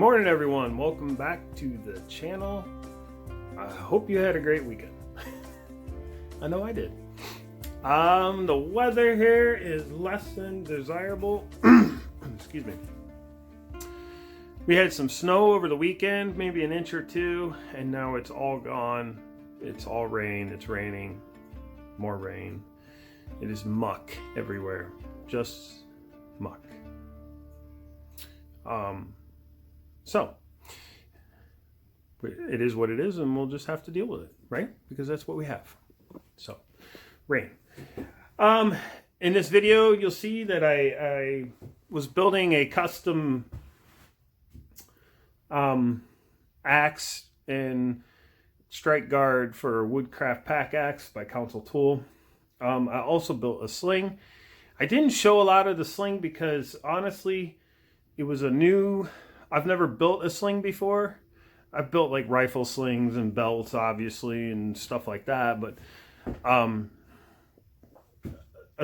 morning, everyone. Welcome back to the channel. I hope you had a great weekend. I know I did. The weather here is less than desirable. Excuse me. We had some snow over the weekend, maybe an inch or two, and now it's all gone. It's all rain. It's raining. More rain. It is muck everywhere. Just muck. So it is what it is, and we'll just have to deal with it, right? Because that's what we have. So, rain. In this video, you'll see that I was building a custom axe and strike guard for Woodcraft pack axe by Council Tool. I also built a sling. I didn't show a lot of the sling because honestly, it was a new. I've never built a sling before. I've built like rifle slings and belts, obviously, and stuff like that. But a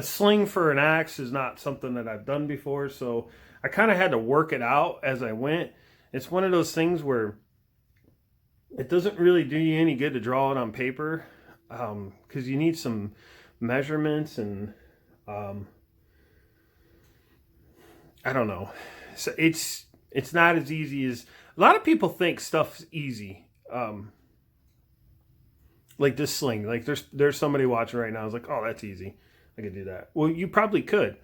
sling for an axe is not something that I've done before. So I kind of had to work it out as I went. It's one of those things where it doesn't really do you any good to draw it on paper because you need some measurements and I don't know. So it's not as easy as a lot of people think stuff's easy. Like this sling, like there's somebody watching right now. I was like, oh, that's easy. I could do that. Well, you probably could,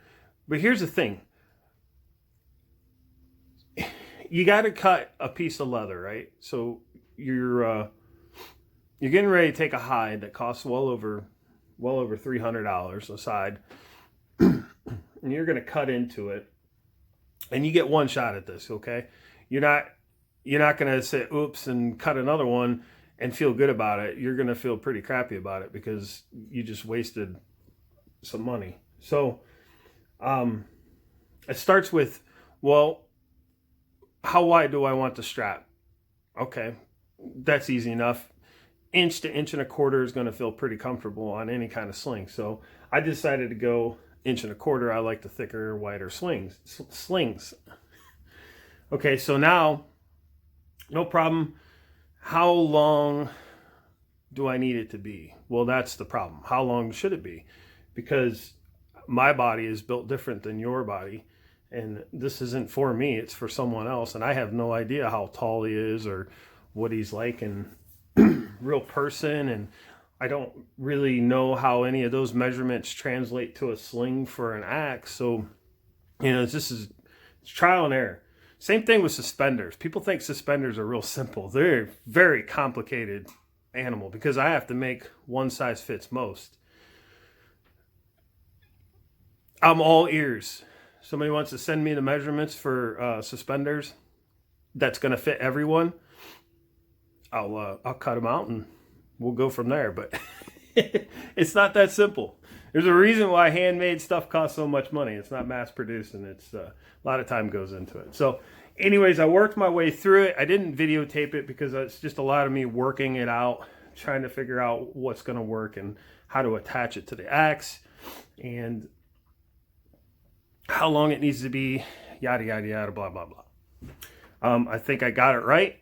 but here's the thing. You got to cut a piece of leather, right? So you're getting ready to take a hide that costs well over $300 a side, and you're going to cut into it. And you get one shot at this, okay? You're not going to say oops and cut another one and feel good about it. You're going to feel pretty crappy about it because you just wasted some money. So it starts with, well, how wide do I want the strap? Okay, that's easy enough. Inch to inch and a quarter is going to feel pretty comfortable on any kind of sling. So I decided to go inch and a quarter. I like the thicker, wider slings. Okay, so now, no problem. How long do I need it to be? Well, that's the problem. How long should it be? Because my body is built different than your body, and this isn't for me, it's for someone else, and I have no idea how tall he is or what he's like in real person, and I don't really know how any of those measurements translate to a sling for an axe. So, you know, it's trial and error. Same thing with suspenders. People think suspenders are real simple. They're a very complicated animal because I have to make one size fits most. I'm all ears. Somebody wants to send me the measurements for suspenders that's going to fit everyone. I'll cut them out and we'll go from there, but it's not that simple. There's a reason why handmade stuff costs so much money. It's not mass produced, and it's a lot of time goes into it. So anyways, I worked my way through it. I didn't videotape it because it's just a lot of me working it out, trying to figure out what's going to work and how to attach it to the axe and how long it needs to be, yada, yada, yada, blah, blah, blah. I think I got it right.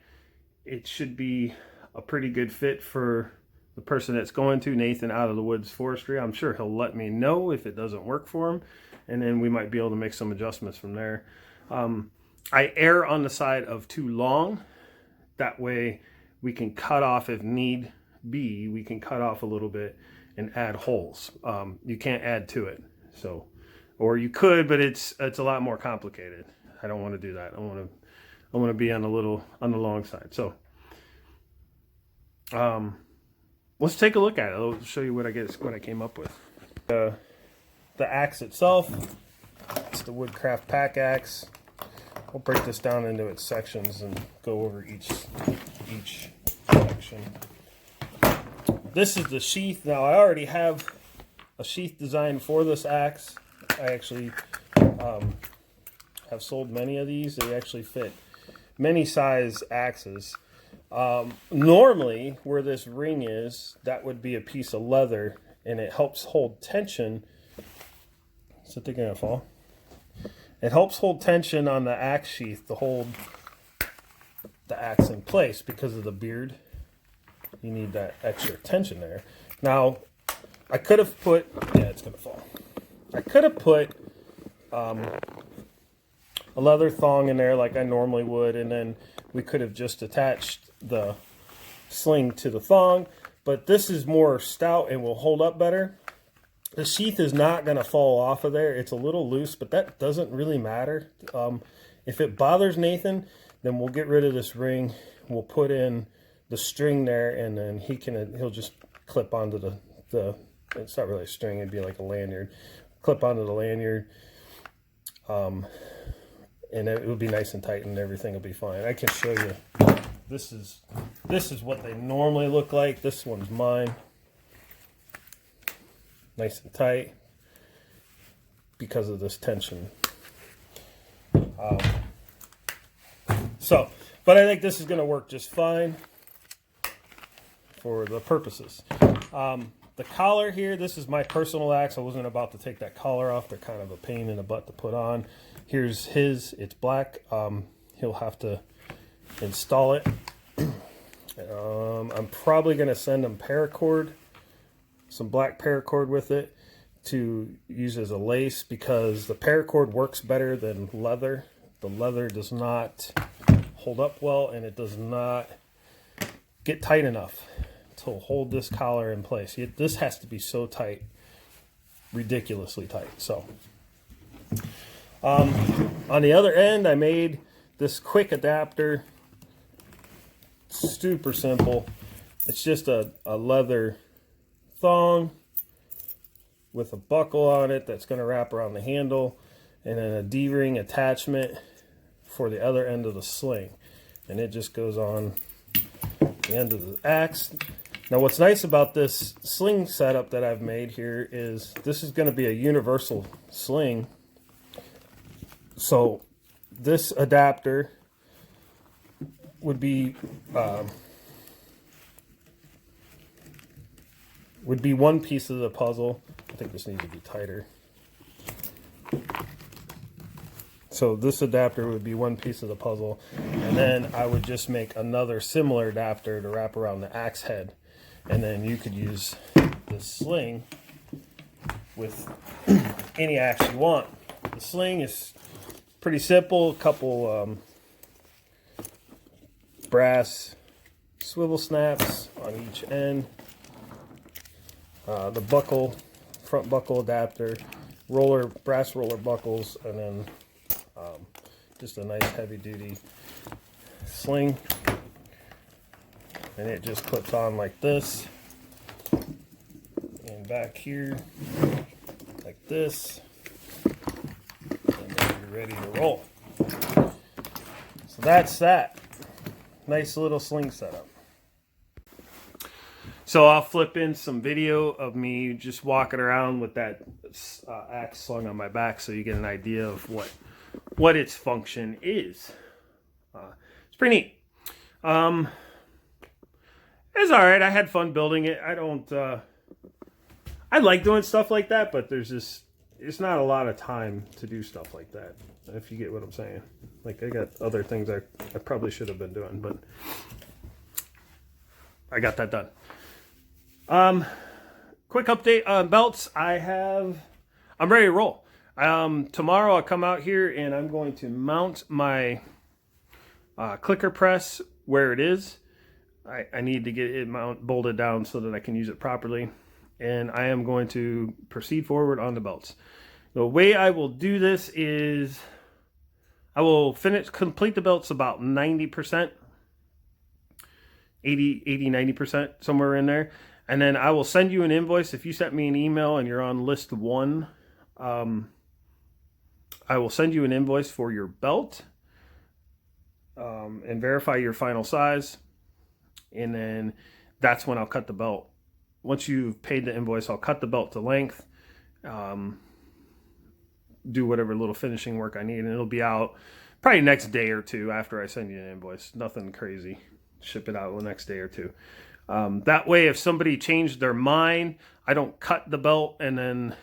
It should be a pretty good fit for the person that's going to, Nathan out of the Woods Forestry. I'm sure he'll let me know if it doesn't work for him, and then we might be able to make some adjustments from there. I err on the side of too long. That way we can cut off if need be. We can cut off a little bit and add holes. You can't add to it. So, or you could, but it's a lot more complicated. I don't want to do that. I want to be on the long side. So let's take a look at it. I'll show you what I came up with. The axe itself, it's the Woodcraft pack axe. We'll break this down into its sections and go over each section. This is the sheath. Now I already have a sheath designed for this axe. I actually have sold many of these. They actually fit many size axes. Normally, where this ring is, that would be a piece of leather, and it helps hold tension. Is it gonna fall? It helps hold tension on the axe sheath to hold the axe in place because of the beard. You need that extra tension there. Now, I could have put, yeah, it's gonna fall. I could have put a leather thong in there like I normally would, and then we could have just attached the sling to the thong, but this is more stout and will hold up better. The sheath is not going to fall off of there. It's a little loose, but that doesn't really matter. If it bothers Nathan, then we'll get rid of this ring. We'll put in the string there, and then he'll just clip onto the it's not really a string, it'd be like a lanyard. Clip onto the lanyard. And it will be nice and tight and everything will be fine. I can show you. This is what they normally look like. This one's mine. Nice and tight because of this tension. But I think this is going to work just fine for the purposes. The collar here, this is my personal axe. I wasn't about to take that collar off. They're kind of a pain in the butt to put on. Here's his. It's black. He'll have to install it. I'm probably going to send him paracord, some black paracord with it to use as a lace, because the paracord works better than leather. The leather does not hold up well, and it does not get tight enough to hold this collar in place. This has to be so tight, ridiculously tight. So on the other end, I made this quick adapter. Super simple. It's just a leather thong with a buckle on it that's going to wrap around the handle, and then a D-ring attachment for the other end of the sling, and it just goes on the end of the axe. Now what's nice about this sling setup that I've made here is this is going to be a universal sling. So this adapter would be one piece of the puzzle. I think this needs to be tighter. So this adapter would be one piece of the puzzle, and then I would just make another similar adapter to wrap around the axe head, and then you could use this sling with any axe you want. The sling is pretty simple. A couple brass swivel snaps on each end, the buckle, front buckle adapter, brass roller buckles, and then just a nice heavy duty sling, and it just clips on like this, and back here like this, and then you're ready to roll. So that's that. Nice little sling setup. So I'll flip in some video of me just walking around with that axe slung on my back, so you get an idea of what its function is. It's pretty neat. It's all right. I had fun building it. I like doing stuff like that, but it's not a lot of time to do stuff like that, if you get what I'm saying. Like, I got other things I probably should have been doing, but I got that done. Quick update on belts. I'm ready to roll. Tomorrow I'll come out here and I'm going to mount my clicker press where it is. I need to get it bolted down so that I can use it properly. And I am going to proceed forward on the belts. The way I will do this is I will complete the belts about 90%, 90%, somewhere in there. And then I will send you an invoice. If you sent me an email and you're on list 1, I will send you an invoice for your belt and verify your final size. And then that's when I'll cut the belt. Once you've paid the invoice, I'll cut the belt to length, do whatever little finishing work I need, and it'll be out probably next day or two after I send you an invoice. Nothing crazy. Ship it out the next day or two. That way, if somebody changed their mind, I don't cut the belt and then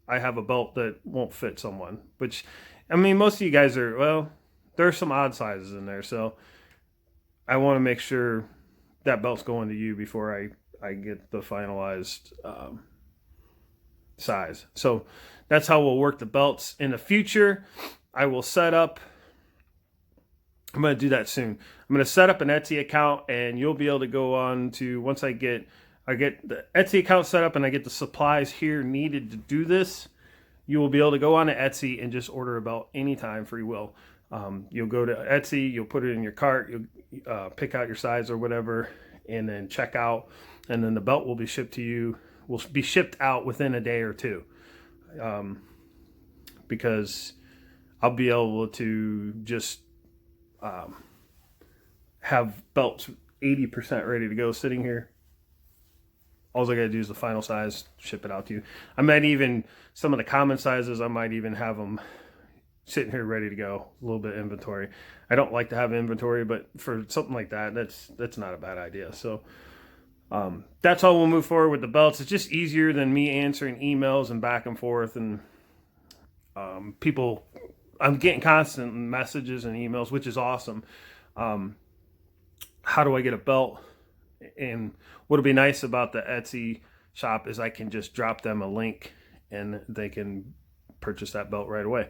I have a belt that won't fit someone. Which, I mean, most of you guys are, well, there are some odd sizes in there. So I want to make sure that belt's going to you before I get the finalized size. So that's how we'll work the belts in the future. I will set up, I'm going to do that soon. I'm going to set up an Etsy account, and you'll be able to go on to, once I get the Etsy account set up and I get the supplies here needed to do this, you will be able to go on to Etsy and just order a belt anytime, free will. You'll go to Etsy, you'll put it in your cart, you'll pick out your size or whatever, and then check out, and then the belt will be shipped to you, will be shipped out within a day or two. Because I'll be able to just have belts 80% ready to go sitting here. All I got to do is the final size, ship it out to you. I might even, some of the common sizes, I might even have them sitting here ready to go. A little bit of inventory. I don't like to have inventory, but for something like that, that's not a bad idea. So that's how we'll move forward with the belts. It's just easier than me answering emails and back and forth, and people, I'm getting constant messages and emails, which is awesome. How do I get a belt? And what'll be nice about the Etsy shop is I can just drop them a link and they can purchase that belt right away.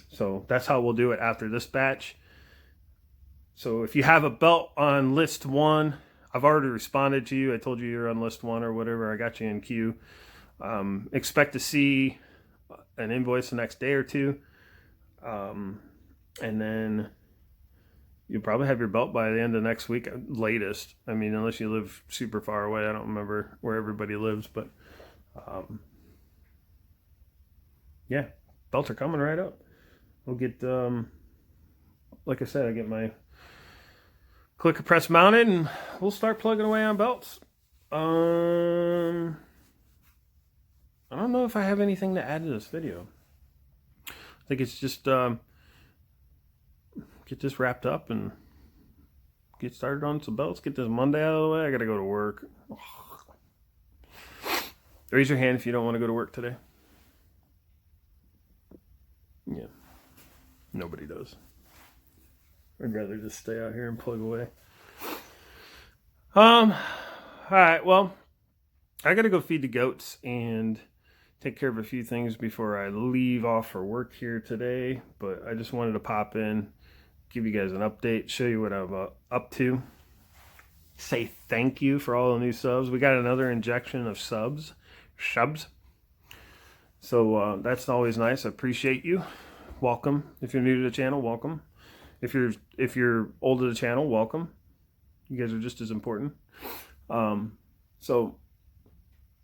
So that's how we'll do it after this batch. So if you have a belt on list 1, I've already responded to you. I told you you're on list 1 or whatever. I got you in queue. Expect to see an invoice the next day or two. And then you'll probably have your belt by the end of next week, latest. I mean, unless you live super far away. I don't remember where everybody lives, but yeah, belts are coming right up. We'll get, like I said, I get my clicker press mounted, and we'll start plugging away on belts. I don't know if I have anything to add to this video. I think it's just get this wrapped up and get started on some belts. Get this Monday out of the way. I gotta go to work. Raise your hand if you don't want to go to work today. Yeah, nobody does. I'd rather just stay out here and plug away. All right, well, I gotta go feed the goats and take care of a few things before I leave off for work here today, but I just wanted to pop in, give you guys an update, show you what I'm up to, say thank you for all the new subs. We got another injection of subs. So that's always nice. I appreciate you. Welcome. If you're new to the channel, welcome. If you're old to the channel, welcome. You guys are just as important. So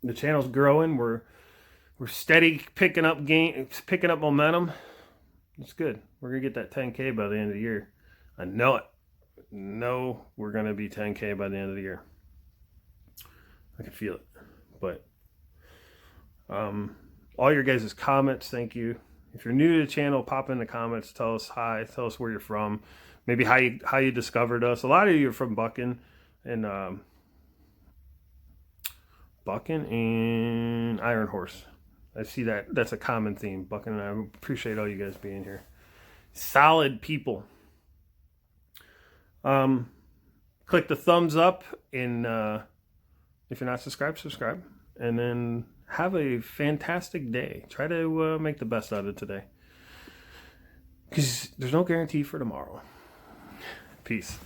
the channel's growing. We're steady picking up momentum. It's good. We're gonna get that 10K by the end of the year. I know it. No, we're gonna be 10K by the end of the year. I can feel it. But all your guys' comments, thank you. If you're new to the channel, pop in the comments, tell us hi, tell us where you're from, maybe how you discovered us. A lot of you are from Bucking and Iron Horse. I see that's a common theme. Bucking, and I appreciate all you guys being here. Solid people. Click the thumbs up, and if you're not subscribed, subscribe. And then have a fantastic day. Try to make the best out of it today, because there's no guarantee for tomorrow. Peace.